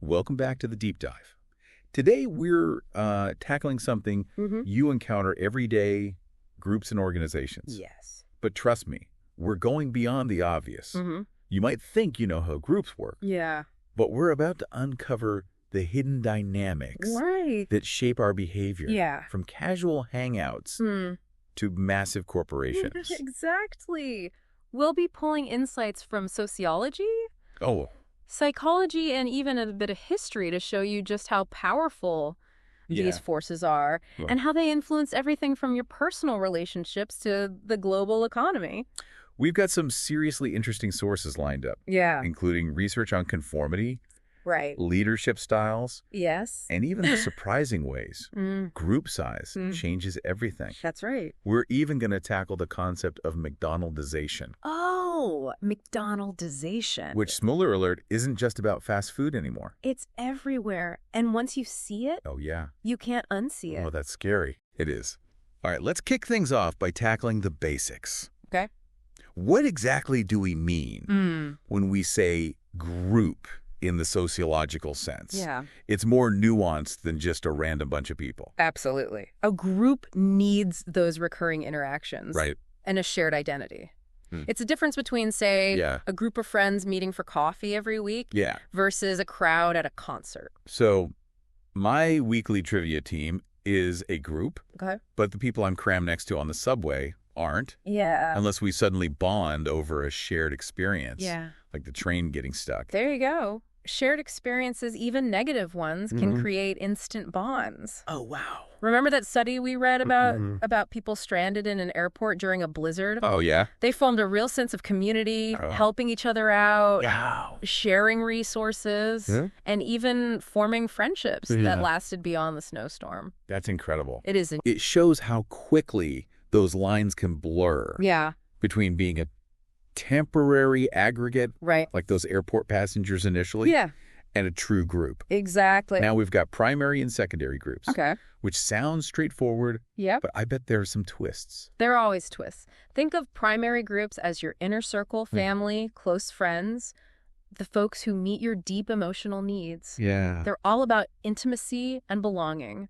Welcome back to the Deep Dive. Today we're tackling something you encounter every day, groups and organizations. Yes. But trust me, we're going beyond the obvious. You might think you know how groups work. Yeah. But we're about to uncover the hidden dynamics that shape our behavior. Yeah. From casual hangouts to massive corporations. Exactly. We'll be pulling insights from sociology, psychology, and even a bit of history to show you just how powerful these forces are and how they influence everything from your personal relationships to the global economy. We've got some seriously interesting sources lined up. Yeah. Including research on conformity, leadership styles, and even the surprising ways group size changes everything. That's right. We're even going to tackle the concept of McDonaldization. Oh, McDonaldization. Which, spoiler alert, isn't just about fast food anymore. It's everywhere. And once you see it, you can't unsee it. Oh, that's scary. It is. All right, let's kick things off by tackling the basics. Okay. What exactly do we mean when we say group in the sociological sense? Yeah. It's more nuanced than just a random bunch of people. Absolutely. A group needs those recurring interactions. Right. And a shared identity. It's a difference between, say, a group of friends meeting for coffee every week versus a crowd at a concert. So my weekly trivia team is a group, but the people I'm crammed next to on the subway aren't. Yeah. Unless we suddenly bond over a shared experience. Yeah. Like the train getting stuck. There you go. Shared experiences, even negative ones, can create instant bonds. Oh, wow. Remember that study we read about people stranded in an airport during a blizzard? Oh, yeah? They formed a real sense of community, helping each other out, sharing resources, and even forming friendships that lasted beyond the snowstorm. That's incredible. It is. It shows how quickly those lines can blur. Yeah. Between being a temporary aggregate, like those airport passengers initially, and a true group. Exactly. Now we've got primary and secondary groups, which sounds straightforward, but I bet there are some twists. There are always twists. Think of primary groups as your inner circle, family, close friends, the folks who meet your deep emotional needs. Yeah. They're all about intimacy and belonging.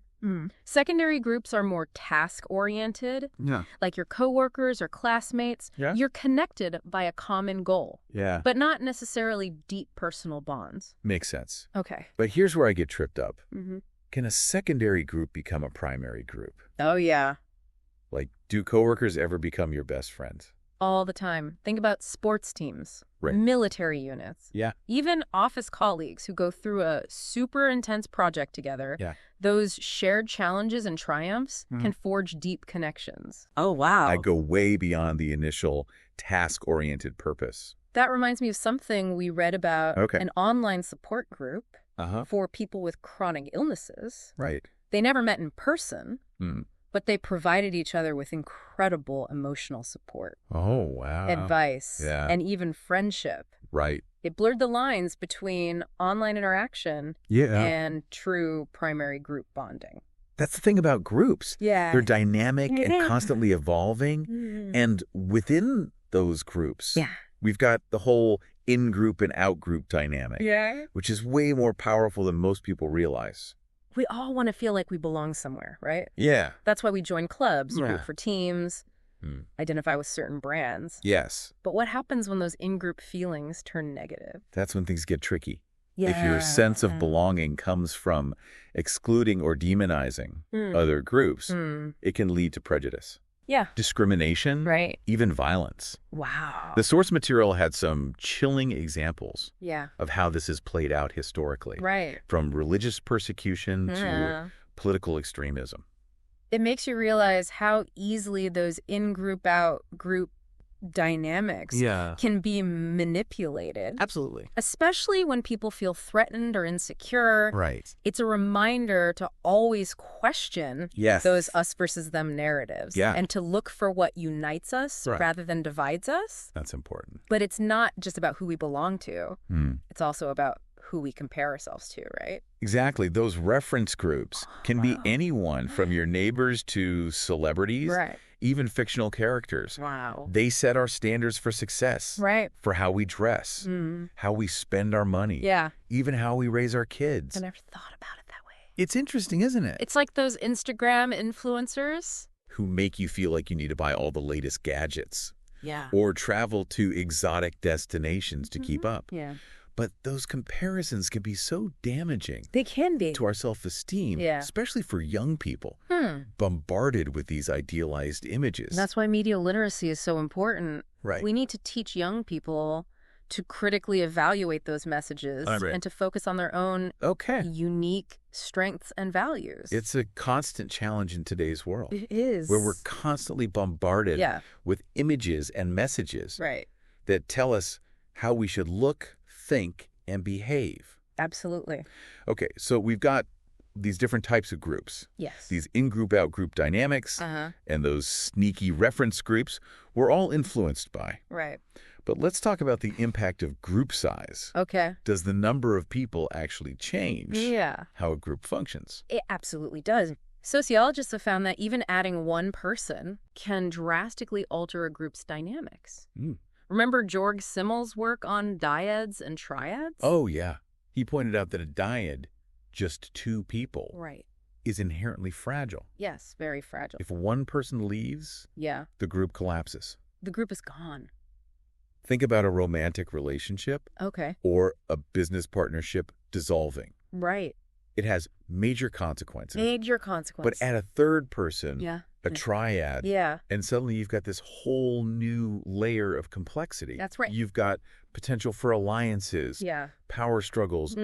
Secondary groups are more task-oriented, like your coworkers or classmates. You're connected by a common goal, but not necessarily deep personal bonds. Makes sense. Okay. But here's where I get tripped up. Can a secondary group become a primary group? Oh, yeah. Like, do coworkers ever become your best friends? All the time. Think about sports teams, military units, even office colleagues who go through a super intense project together. Those shared challenges and triumphs can forge deep connections. Oh, wow. I go way beyond the initial task-oriented purpose. That reminds me of something we read about an online support group for people with chronic illnesses. They never met in person. But they provided each other with incredible emotional support. Oh, wow. Advice. And even friendship. It blurred the lines between online interaction and true primary group bonding. That's the thing about groups. They're dynamic and constantly evolving. And within those groups, we've got the whole in-group and out-group dynamic, which is way more powerful than most people realize. We all want to feel like we belong somewhere, right? Yeah. That's why we join clubs, root for teams, identify with certain brands. Yes. But what happens when those in-group feelings turn negative? That's when things get tricky. If your sense of belonging comes from excluding or demonizing other groups, it can lead to prejudice. Discrimination, even violence. Wow. The source material had some chilling examples of how this has played out historically. From religious persecution to political extremism. It makes you realize how easily those in-group, out-group dynamics can be manipulated. Absolutely. Especially when people feel threatened or insecure. It's a reminder to always question those us versus them narratives and to look for what unites us rather than divides us. That's important. But it's not just about who we belong to. It's also about who we compare ourselves to, right? Exactly. Those reference groups can be anyone from your neighbors to celebrities, even fictional characters. Wow. They set our standards for success, for how we dress, how we spend our money, even how we raise our kids. I never thought about it that way. It's interesting, isn't it? It's like those Instagram influencers who make you feel like you need to buy all the latest gadgets. Yeah. Or travel to exotic destinations to keep up. Yeah. But those comparisons can be so damaging. They can be. To our self-esteem, especially for young people, bombarded with these idealized images. And that's why media literacy is so important. Right. We need to teach young people to critically evaluate those messages and to focus on their own unique strengths and values. It's a constant challenge in today's world. It is. Where we're constantly bombarded with images and messages that tell us how we should look, think, and behave. Absolutely. Okay, so we've got these different types of groups. Yes. These in-group, out-group dynamics and those sneaky reference groups we're all influenced by. Right. But let's talk about the impact of group size. Okay. Does the number of people actually change how a group functions? It absolutely does. Sociologists have found that even adding one person can drastically alter a group's dynamics. Remember Georg Simmel's work on dyads and triads? Oh, yeah. He pointed out that a dyad, just two people, is inherently fragile. Yes, very fragile. If one person leaves, the group collapses. The group is gone. Think about a romantic relationship or a business partnership dissolving. Right. It has major consequences. Major consequences. But add a third person, a triad, and suddenly you've got this whole new layer of complexity. That's right. You've got potential for alliances, power struggles,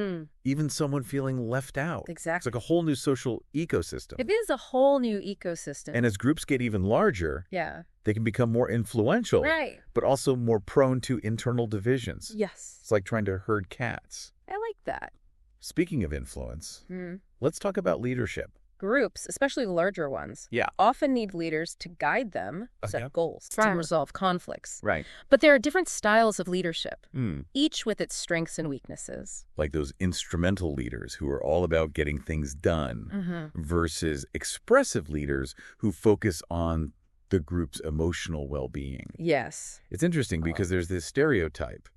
even someone feeling left out. Exactly. It's like a whole new social ecosystem. It is a whole new ecosystem. And as groups get even larger, they can become more influential, but also more prone to internal divisions. Yes. It's like trying to herd cats. I like that. Speaking of influence, let's talk about leadership. Groups, especially larger ones, often need leaders to guide them, set goals, to resolve conflicts. Right. But there are different styles of leadership, each with its strengths and weaknesses. Like those instrumental leaders who are all about getting things done versus expressive leaders who focus on the group's emotional well-being. Yes. It's interesting because there's this stereotype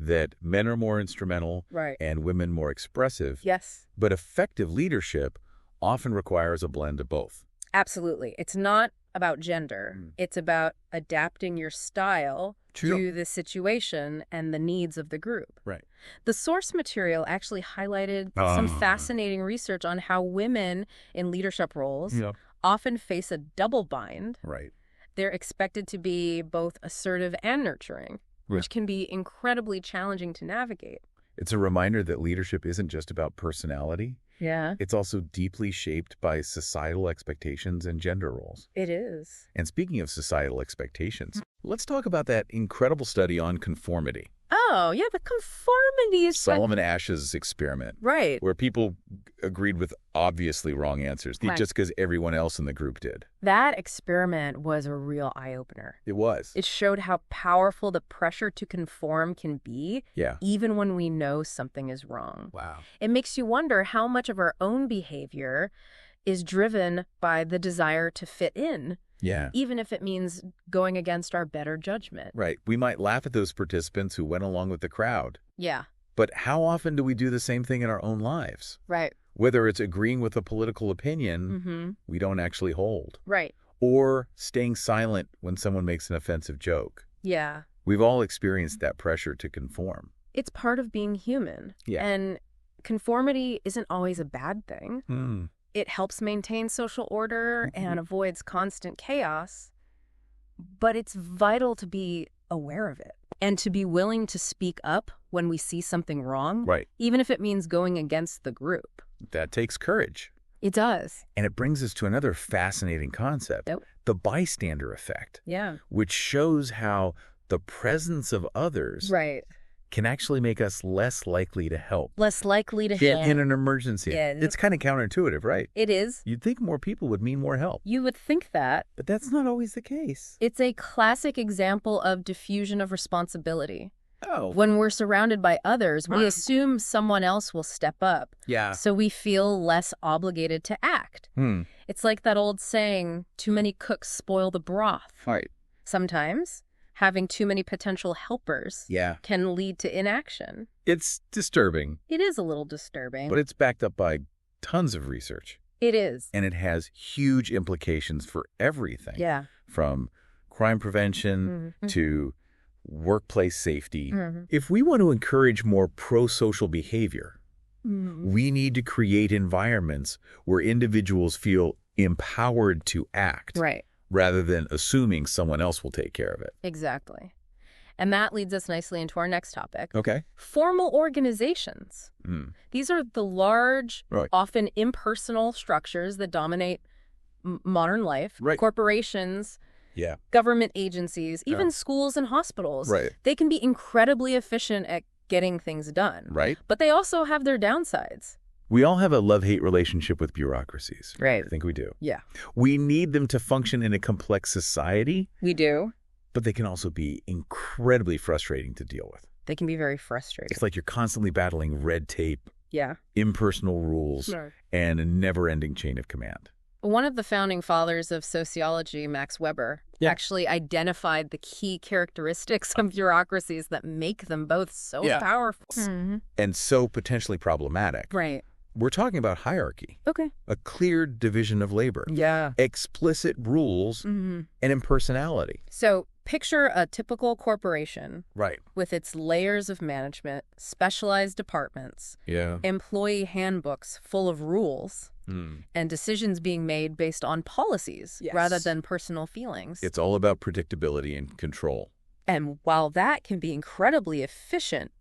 that men are more instrumental and women more expressive. Yes. But effective leadership often requires a blend of both. Absolutely. It's not about gender. It's about adapting your style to the situation and the needs of the group. Right. The source material actually highlighted some fascinating research on how women in leadership roles often face a double bind. Right. They're expected to be both assertive and nurturing, which can be incredibly challenging to navigate. It's a reminder that leadership isn't just about personality. Yeah. It's also deeply shaped by societal expectations and gender roles. It is. And speaking of societal expectations, let's talk about that incredible study on conformity. Oh, yeah, the conformity is... Solomon Asch's experiment. Right. Where people agreed with obviously wrong answers, just because everyone else in the group did. That experiment was a real eye-opener. It was. It showed how powerful the pressure to conform can be, even when we know something is wrong. Wow. It makes you wonder how much of our own behavior is driven by the desire to fit in. Yeah. Even if it means going against our better judgment. Right. We might laugh at those participants who went along with the crowd. Yeah. But how often do we do the same thing in our own lives? Right. Whether it's agreeing with a political opinion we don't actually hold. Right. Or staying silent when someone makes an offensive joke. Yeah. We've all experienced that pressure to conform. It's part of being human. Yeah. And conformity isn't always a bad thing. It helps maintain social order and avoids constant chaos, but it's vital to be aware of it and to be willing to speak up when we see something wrong, even if it means going against the group. That takes courage. It does. And it brings us to another fascinating concept, the bystander effect, which shows how the presence of others can actually make us less likely to help. Less likely to help. In an emergency. Yeah, it's kind of counterintuitive, right? It is. You'd think more people would mean more help. You would think that. But that's not always the case. It's a classic example of diffusion of responsibility. Oh. When we're surrounded by others, we assume someone else will step up. Yeah. So we feel less obligated to act. It's like that old saying, too many cooks spoil the broth. Right. Sometimes having too many potential helpers can lead to inaction. It's disturbing. It is a little disturbing. But it's backed up by tons of research. It is. And it has huge implications for everything. Yeah. From crime prevention to workplace safety. If we want to encourage more pro-social behavior, we need to create environments where individuals feel empowered to act. Right. Rather than assuming someone else will take care of it. Exactly. And that leads us nicely into our next topic. Okay. Formal organizations. These are the large, often impersonal structures that dominate modern life. Right. Corporations, government agencies, even schools and hospitals. Right. They can be incredibly efficient at getting things done. Right. But they also have their downsides. We all have a love-hate relationship with bureaucracies. Right. I think we do. Yeah. We need them to function in a complex society. We do. But they can also be incredibly frustrating to deal with. They can be very frustrating. It's like you're constantly battling red tape, impersonal rules, and a never-ending chain of command. One of the founding fathers of sociology, Max Weber, actually identified the key characteristics of bureaucracies that make them both so powerful. And so potentially problematic. Right. We're talking about hierarchy. Okay. A clear division of labor. Yeah. Explicit rules and impersonality. So picture a typical corporation. Right. With its layers of management, specialized departments, employee handbooks full of rules, and decisions being made based on policies rather than personal feelings. It's all about predictability and control. And while that can be incredibly efficient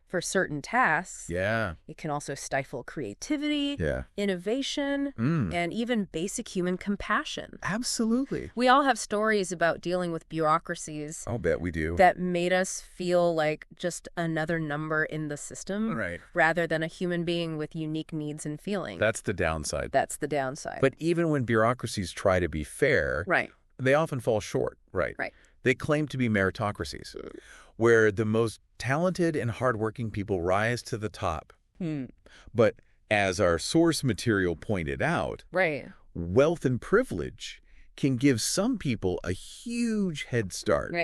for certain tasks, it can also stifle creativity, innovation, and even basic human compassion. Absolutely. We all have stories about dealing with bureaucracies. I'll bet we do. That made us feel like just another number in the system rather than a human being with unique needs and feelings. That's the downside. That's the downside. But even when bureaucracies try to be fair, they often fall short. Right. They claim to be meritocracies, where the most talented and hardworking people rise to the top. But as our source material pointed out, wealth and privilege can give some people a huge head start,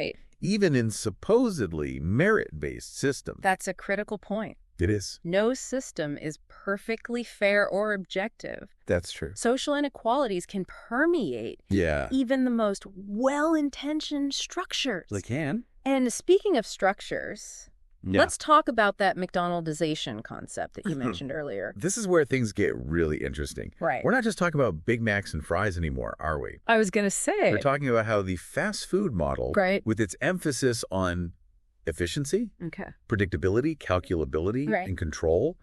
even in supposedly merit-based systems. That's a critical point. It is. No system is perfectly fair or objective. That's true. Social inequalities can permeate even the most well-intentioned structures. They can. And speaking of structures, let's talk about that McDonaldization concept that you mentioned earlier. This is where things get really interesting. Right. We're not just talking about Big Macs and fries anymore, are we? I was going to say. We're talking about how the fast food model, with its emphasis on efficiency, predictability, calculability, and control,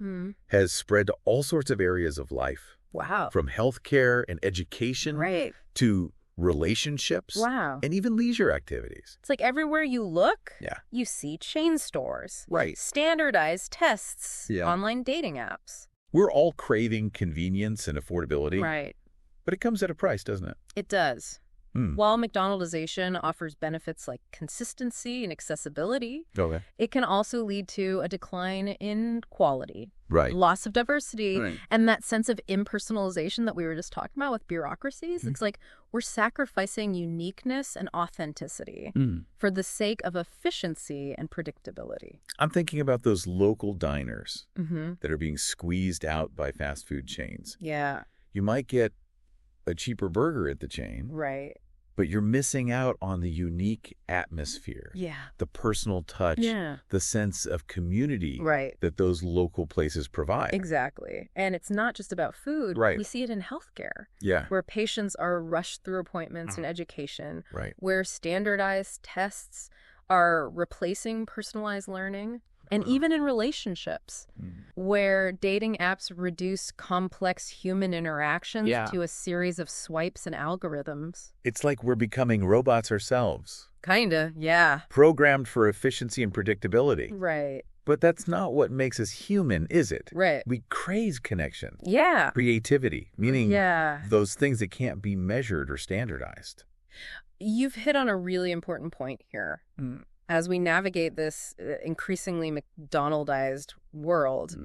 has spread to all sorts of areas of life. Wow. From healthcare and education to relationships and even leisure activities. It's like everywhere you look, you see chain stores, standardized tests, online dating apps. We're all craving convenience and affordability. But it comes at a price, doesn't it? It does. While McDonaldization offers benefits like consistency and accessibility, it can also lead to a decline in quality, loss of diversity, and that sense of impersonalization that we were just talking about with bureaucracies. It's like we're sacrificing uniqueness and authenticity for the sake of efficiency and predictability. I'm thinking about those local diners that are being squeezed out by fast food chains. Yeah. You might get a cheaper burger at the chain. But you're missing out on the unique atmosphere, the personal touch, the sense of community that those local places provide. Exactly. And it's not just about food. We see it in healthcare, where patients are rushed through appointments in education, where standardized tests are replacing personalized learning. And even in relationships, where dating apps reduce complex human interactions to a series of swipes and algorithms. It's like we're becoming robots ourselves. Kinda, yeah. Programmed for efficiency and predictability. Right. But that's not what makes us human, is it? Right. We crave connection. Yeah. Creativity, meaning those things that can't be measured or standardized. You've hit on a really important point here. As we navigate this increasingly McDonaldized world,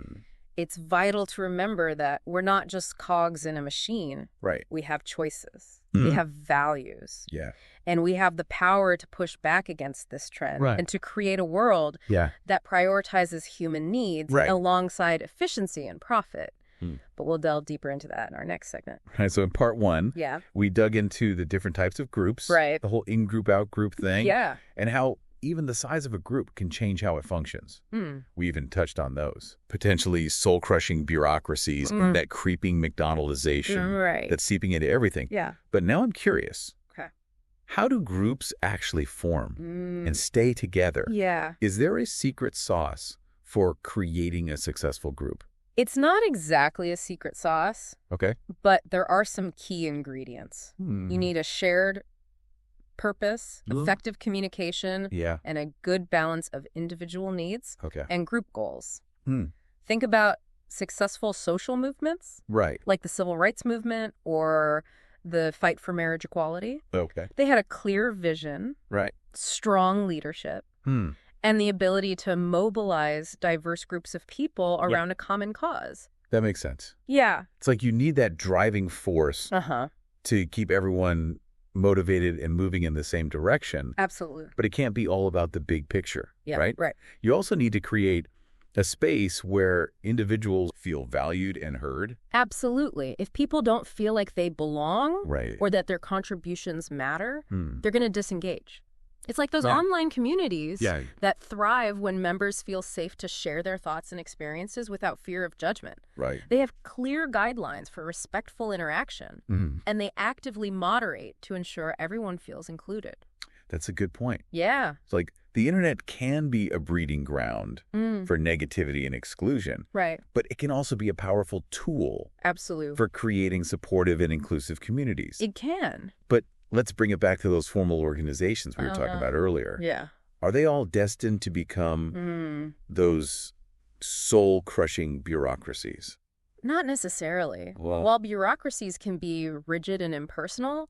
it's vital to remember that we're not just cogs in a machine. Right. We have choices. We have values. Yeah. And we have the power to push back against this trend and to create a world that prioritizes human needs alongside efficiency and profit. But we'll delve deeper into that in our next segment. Right, so in part 1, we dug into the different types of groups, the whole in-group, out-group thing, and how even the size of a group can change how it functions. We even touched on those. Potentially soul-crushing bureaucracies, that creeping McDonaldization that's seeping into everything. But now I'm curious. How do groups actually form and stay together? Is there a secret sauce for creating a successful group? It's not exactly a secret sauce. Okay. But there are some key ingredients. You need a shared purpose, effective communication, and a good balance of individual needs and group goals. Think about successful social movements, like the civil rights movement or the fight for marriage equality. They had a clear vision, strong leadership, and the ability to mobilize diverse groups of people around a common cause. That makes sense. Yeah. It's like you need that driving force to keep everyone motivated and moving in the same direction. Absolutely. But it can't be all about the big picture, right? Right. You also need to create a space where individuals feel valued and heard. Absolutely. If people don't feel like they belong or that their contributions matter, they're going to disengage. It's like those online communities that thrive when members feel safe to share their thoughts and experiences without fear of judgment. They have clear guidelines for respectful interaction, and they actively moderate to ensure everyone feels included. That's a good point. Yeah. It's like the internet can be a breeding ground for negativity and exclusion. But it can also be a powerful tool for creating supportive and inclusive communities. It can. But let's bring it back to those formal organizations we were talking about earlier. Are they all destined to become those soul-crushing bureaucracies? Not necessarily. While bureaucracies can be rigid and impersonal,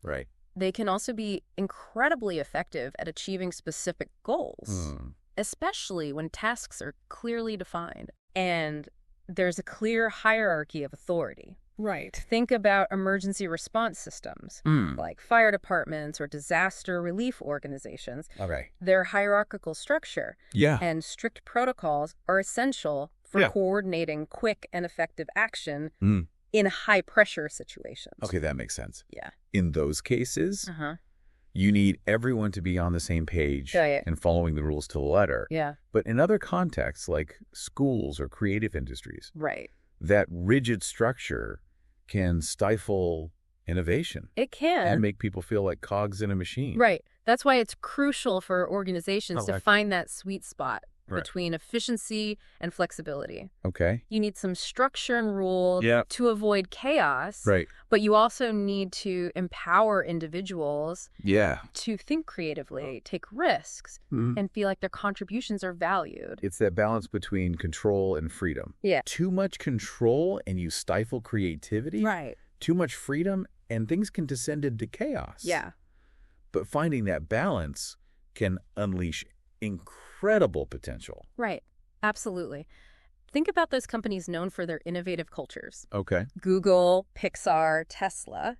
they can also be incredibly effective at achieving specific goals, especially when tasks are clearly defined and there's a clear hierarchy of authority. Think about emergency response systems, like fire departments or disaster relief organizations. Their hierarchical structure and strict protocols are essential for coordinating quick and effective action in high-pressure situations. Okay, that makes sense. In those cases, you need everyone to be on the same page and following the rules to the letter. But in other contexts, like schools or creative industries, that rigid structure can stifle innovation. It can. And make people feel like cogs in a machine. That's why it's crucial for organizations to find that sweet spot between efficiency and flexibility. You need some structure and rule to avoid chaos, but you also need to empower individuals to think creatively, take risks, and feel like their contributions are valued. It's that balance between control and freedom. Too much control and you stifle creativity. Too much freedom and things can descend into chaos. But finding that balance can unleash incredible potential. Absolutely. Think about those companies known for their innovative cultures. Google, Pixar, Tesla.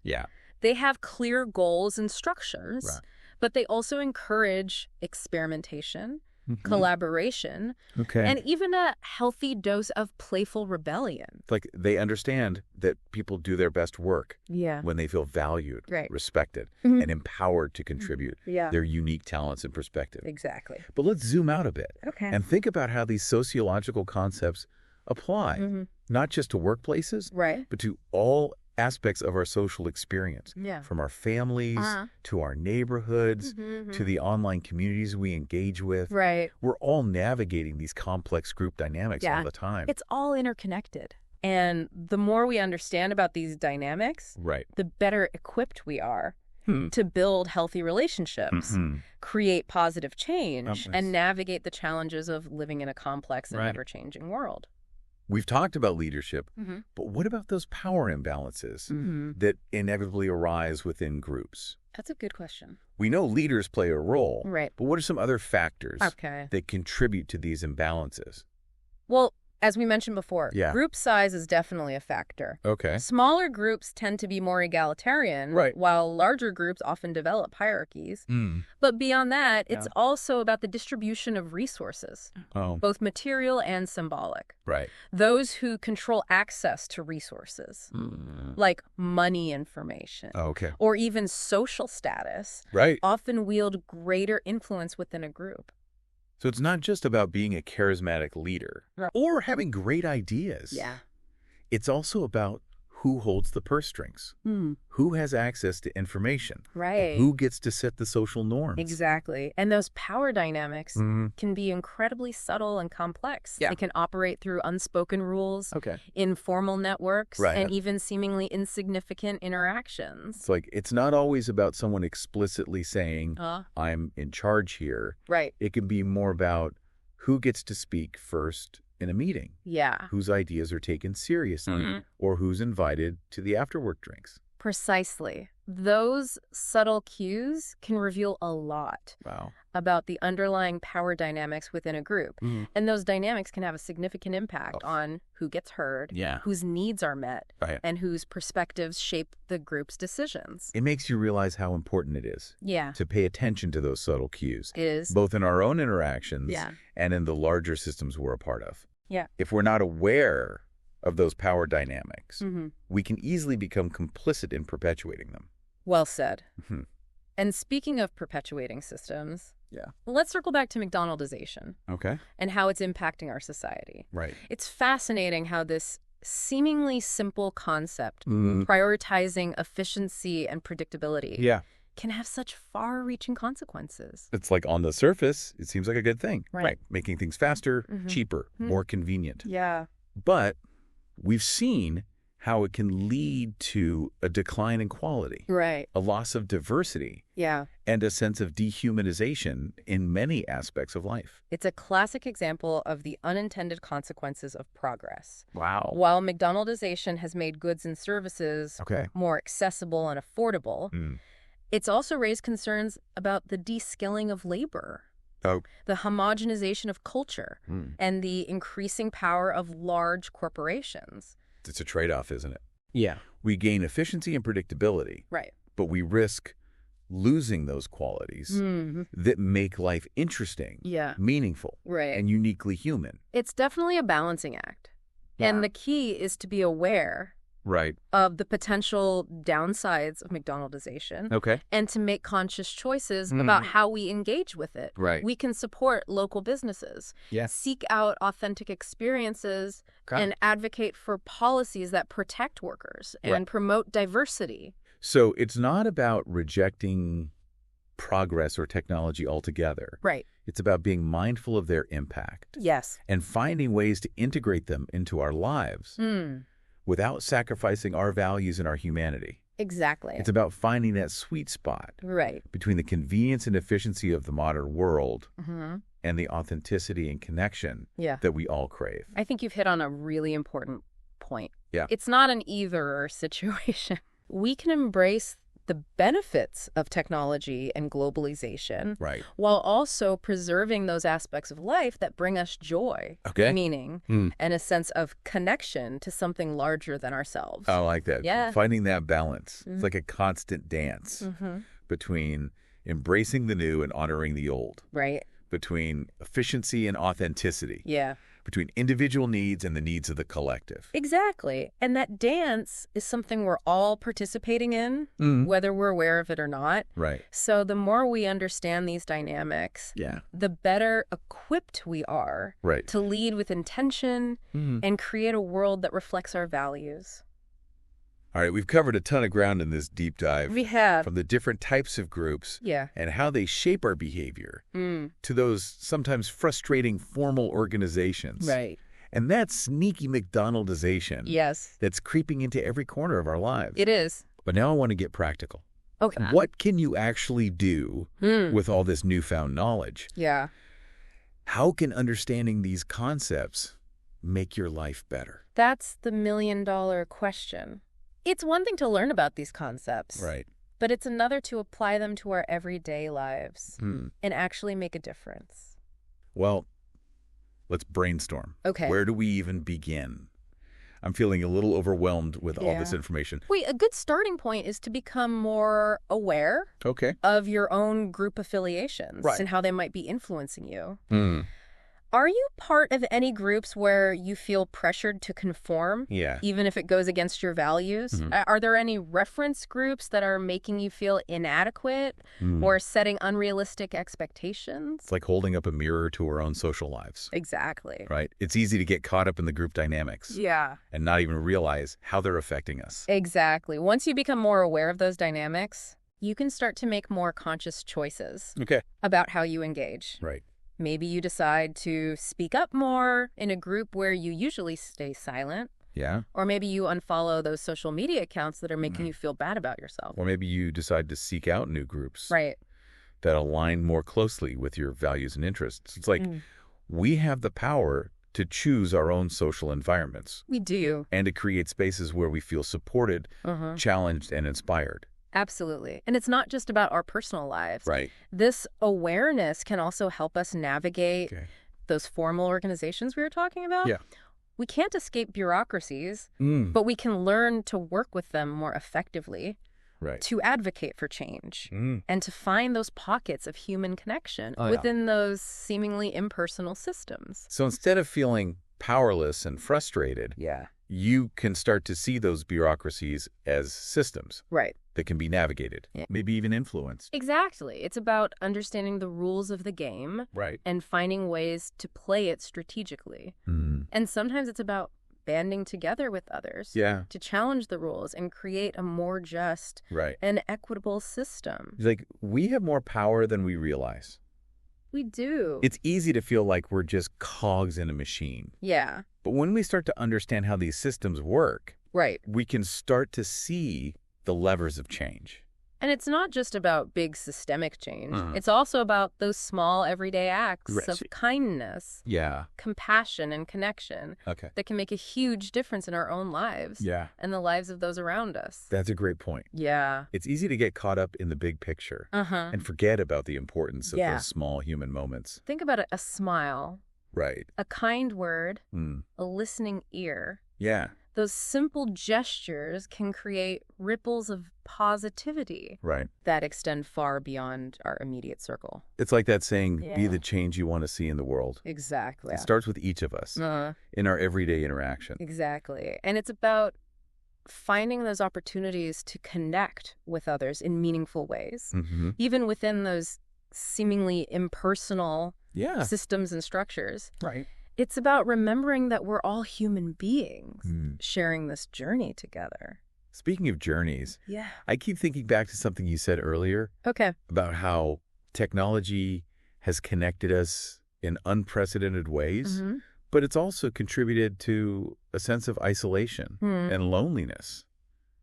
They have clear goals and structures, but they also encourage experimentation, collaboration, and even a healthy dose of playful rebellion. Like they understand that people do their best work when they feel valued, respected, and empowered to contribute their unique talents and perspective. But let's zoom out a bit and think about how these sociological concepts apply, not just to workplaces, but to all aspects of our social experience, from our families to our neighborhoods to the online communities we engage with. We're all navigating these complex group dynamics all the time. It's all interconnected. And the more we understand about these dynamics, the better equipped we are to build healthy relationships, create positive change, and navigate the challenges of living in a complex and ever-changing world. We've talked about leadership, but what about those power imbalances that inevitably arise within groups? That's a good question. We know leaders play a role. Right. But what are some other factors that contribute to these imbalances? Well, as we mentioned before, group size is definitely a factor. Okay. Smaller groups tend to be more egalitarian, while larger groups often develop hierarchies. But beyond that, it's also about the distribution of resources, both material and symbolic. Right. Those who control access to resources, like money information, or even social status, often wield greater influence within a group. So it's not just about being a charismatic leader or having great ideas. Yeah. It's also about who holds the purse strings, who has access to information, who gets to set the social norms. Exactly. And those power dynamics can be incredibly subtle and complex. They can operate through unspoken rules, informal networks, and even seemingly insignificant interactions. It's like, it's not always about someone explicitly saying, I'm in charge here. It can be more about who gets to speak first in a meeting. Whose ideas are taken seriously, or who's invited to the after-work drinks. Precisely. Those subtle cues can reveal a lot about the underlying power dynamics within a group. And those dynamics can have a significant impact on who gets heard, whose needs are met, and whose perspectives shape the group's decisions. It makes you realize how important it is to pay attention to those subtle cues, both in our own interactions and in the larger systems we're a part of. If we're not aware of those power dynamics, we can easily become complicit in perpetuating them. Well said. And speaking of perpetuating systems, let's circle back to McDonaldization. And how it's impacting our society. It's fascinating how this seemingly simple concept, prioritizing efficiency and predictability, can have such far-reaching consequences. It's like, on the surface, it seems like a good thing. Making things faster, cheaper, more convenient. But we've seen how it can lead to a decline in quality, a loss of diversity, and a sense of dehumanization in many aspects of life. It's a classic example of the unintended consequences of progress. While McDonaldization has made goods and services more accessible and affordable, it's also raised concerns about the de-skilling of labor, the homogenization of culture, and the increasing power of large corporations. It's a trade-off, isn't it? We gain efficiency and predictability, but we risk losing those qualities that make life interesting, meaningful, and uniquely human. It's definitely a balancing act. And the key is to be aware of the potential downsides of McDonaldization, and to make conscious choices about how we engage with it. We can support local businesses, seek out authentic experiences, and advocate for policies that protect workers and promote diversity. So it's not about rejecting progress or technology altogether. It's about being mindful of their impact. And finding ways to integrate them into our lives. Without sacrificing our values and our humanity. Exactly. It's about finding that sweet spot between the convenience and efficiency of the modern world and the authenticity and connection that we all crave. I think you've hit on a really important point. It's not an either-or situation. We can embrace the benefits of technology and globalization while also preserving those aspects of life that bring us joy, meaning, and a sense of connection to something larger than ourselves. I like that. Finding that balance. It's like a constant dance between embracing the new and honoring the old. Between efficiency and authenticity. Between individual needs and the needs of the collective. Exactly. And that dance is something we're all participating in, whether we're aware of it or not. So the more we understand these dynamics, the better equipped we are to lead with intention and create a world that reflects our values. All right, we've covered a ton of ground in this deep dive. We have. From the different types of groups and how they shape our behavior to those sometimes frustrating formal organizations. And that sneaky McDonaldization that's creeping into every corner of our lives. It is. But now I want to get practical. What can you actually do with all this newfound knowledge? How can understanding these concepts make your life better? That's the million-dollar question. It's one thing to learn about these concepts. But it's another to apply them to our everyday lives and actually make a difference. Well, let's brainstorm. Okay. Where do we even begin? I'm feeling a little overwhelmed with all this information. Wait, a good starting point is to become more aware of your own group affiliations and how they might be influencing you. Are you part of any groups where you feel pressured to conform, even if it goes against your values? Are there any reference groups that are making you feel inadequate or setting unrealistic expectations? It's like holding up a mirror to our own social lives. Exactly. Right? It's easy to get caught up in the group dynamics. Yeah. And not even realize how they're affecting us. Exactly. Once you become more aware of those dynamics, you can start to make more conscious choices about how you engage. Right. Maybe you decide to speak up more in a group where you usually stay silent. Yeah. Or maybe you unfollow those social media accounts that are making you feel bad about yourself. Or maybe you decide to seek out new groups. Right. That align more closely with your values and interests. It's like we have the power to choose our own social environments. We do. And to create spaces where we feel supported, challenged, and inspired. Absolutely. And it's not just about our personal lives. Right. This awareness can also help us navigate those formal organizations we were talking about. Yeah. We can't escape bureaucracies, but we can learn to work with them more effectively, to advocate for change, and to find those pockets of human connection within those seemingly impersonal systems. So instead of feeling powerless and frustrated, you can start to see those bureaucracies as systems. Right. That can be navigated, maybe even influenced. Exactly. It's about understanding the rules of the game and finding ways to play it strategically. And sometimes it's about banding together with others to challenge the rules and create a more just and equitable system. Like, we have more power than we realize. We do. It's easy to feel like we're just cogs in a machine. Yeah. But when we start to understand how these systems work, we can start to see the levers of change. And it's not just about big systemic change. It's also about those small everyday acts of kindness, compassion, and connection that can make a huge difference in our own lives and the lives of those around us. That's a great point. Yeah. It's easy to get caught up in the big picture and forget about the importance of those small human moments. Think about it, a smile, a kind word, a listening ear. Yeah. Those simple gestures can create ripples of positivity that extend far beyond our immediate circle. It's like that saying, be the change you want to see in the world. Exactly. It starts with each of us in our everyday interaction. Exactly. And it's about finding those opportunities to connect with others in meaningful ways, even within those seemingly impersonal systems and structures. Right. It's about remembering that we're all human beings sharing this journey together. Speaking of journeys, I keep thinking back to something you said earlier about how technology has connected us in unprecedented ways, but it's also contributed to a sense of isolation and loneliness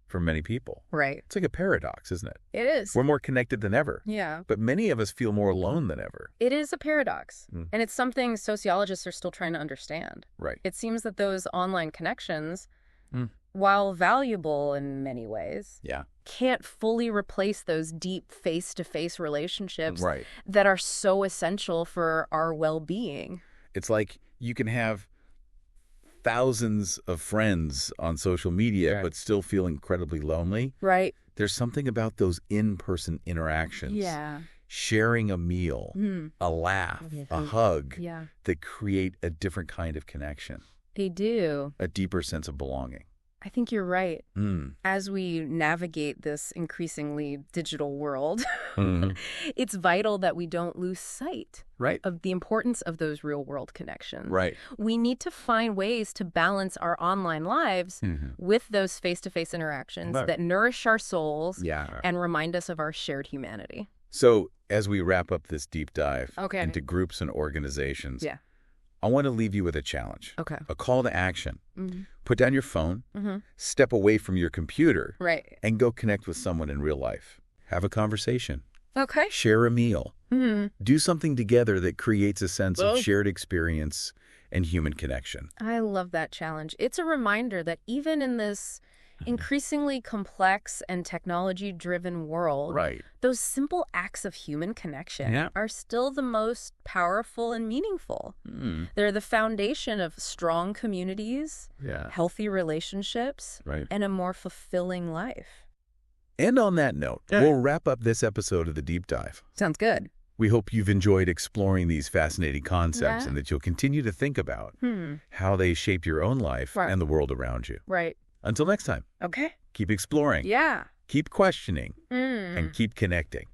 for many people. Right. It's like a paradox, isn't it? It is. We're more connected than ever. Yeah. But many of us feel more alone than ever. It is a paradox. And it's something sociologists are still trying to understand. Right. It seems that those online connections, while valuable in many ways, can't fully replace those deep face-to-face relationships that are so essential for our well-being. It's like you can have thousands of friends on social media, but still feel incredibly lonely. Right. There's something about those in-person interactions. Yeah. Sharing a meal, a laugh, a hug that create a different kind of connection. They do. A deeper sense of belonging. I think you're right. As we navigate this increasingly digital world, it's vital that we don't lose sight of the importance of those real-world connections. Right. We need to find ways to balance our online lives with those face-to-face interactions that nourish our souls and remind us of our shared humanity. So as we wrap up this deep dive into groups and organizations, I want to leave you with a challenge, a call to action. Put down your phone, step away from your computer, and go connect with someone in real life. Have a conversation. Share a meal. Do something together that creates a sense of shared experience and human connection. I love that challenge. It's a reminder that even in this increasingly complex and technology-driven world, those simple acts of human connection are still the most powerful and meaningful. They're the foundation of strong communities, healthy relationships, and a more fulfilling life. And on that note, we'll wrap up this episode of The Deep Dive. Sounds good. We hope you've enjoyed exploring these fascinating concepts and that you'll continue to think about how they shape your own life and the world around you. Until next time. Okay. Keep exploring. Yeah. Keep questioning. And keep connecting.